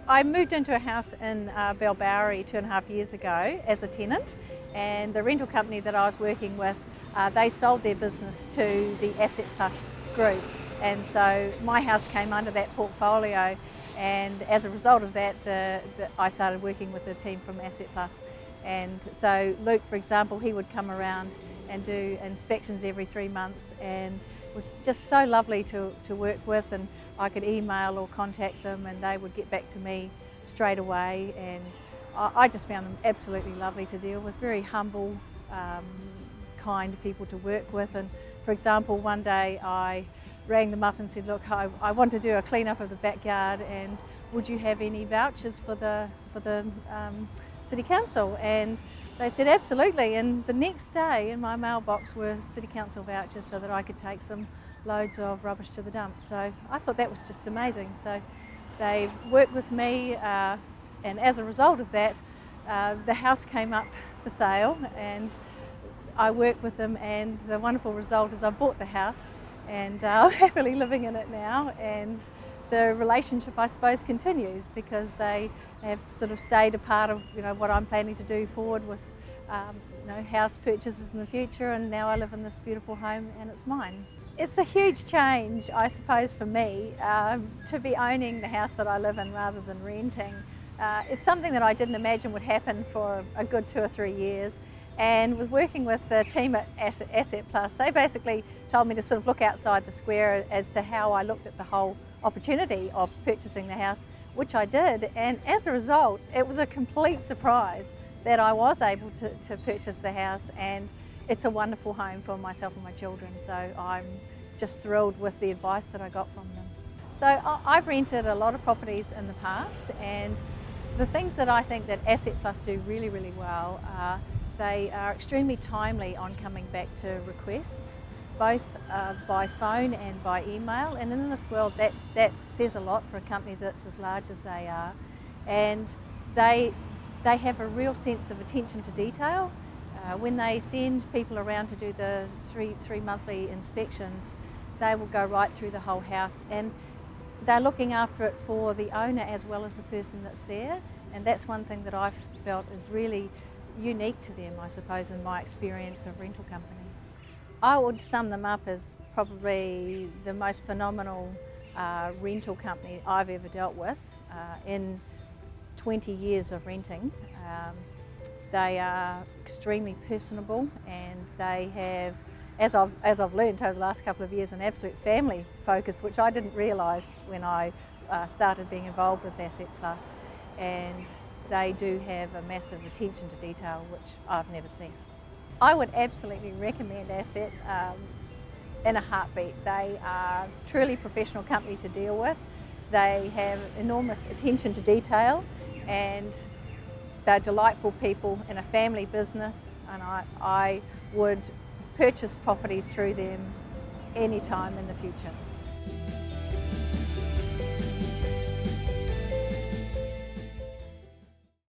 I moved into a house in Belbowery 2.5 years ago as a tenant, and the rental company that I was working with, they sold their business to the Asset Plus group, and so my house came under that portfolio, and as a result of that I started working with the team from Asset Plus. And so Luke, for example, he would come around and do inspections every 3 months, and it was just so lovely to work with, and I could email or contact them and they would get back to me straight away, and I just found them absolutely lovely to deal with, very humble, kind people to work with. And for example, one day I rang them up and said, look, I want to do a clean up of the backyard, and would you have any vouchers for the City Council? And they said absolutely, and the next day in my mailbox were City Council vouchers so that I could take some loads of rubbish to the dump. So I thought that was just amazing. So they worked with me, and as a result of that, the house came up for sale, and I worked with them, and the wonderful result is I bought the house, and I'm happily living in it now, and the relationship, I suppose, continues because they have sort of stayed a part of what I'm planning to do forward with house purchases in the future, and now I live in this beautiful home and it's mine. It's a huge change, I suppose, for me to be owning the house that I live in rather than renting. It's something that I didn't imagine would happen for a good 2 or 3 years. And with working with the team at Asset Plus, they basically told me to sort of look outside the square as to how I looked at the whole opportunity of purchasing the house, which I did. And as a result, it was a complete surprise that I was able to purchase the house, and it's a wonderful home for myself and my children. So I'm just thrilled with the advice that I got from them. So I've rented a lot of properties in the past, and the things that I think that Asset Plus do really, really well are they are extremely timely on coming back to requests, both by phone and by email. And in this world, that says a lot for a company that's as large as they are. And they have a real sense of attention to detail. When they send people around to do the three monthly inspections, they will go right through the whole house, and they're looking after it for the owner as well as the person that's there. And that's one thing that I've felt is really unique to them, I suppose, in my experience of rental companies. I would sum them up as probably the most phenomenal rental company I've ever dealt with in 20 years of renting. They are extremely personable, and they have, as I've learned over the last couple of years, an absolute family focus, which I didn't realise when I started being involved with Asset Plus. And they do have a massive attention to detail, which I've never seen. I would absolutely recommend Asset in a heartbeat. They are a truly professional company to deal with. They have enormous attention to detail, and they're delightful people in a family business, and I would purchase properties through them anytime in the future.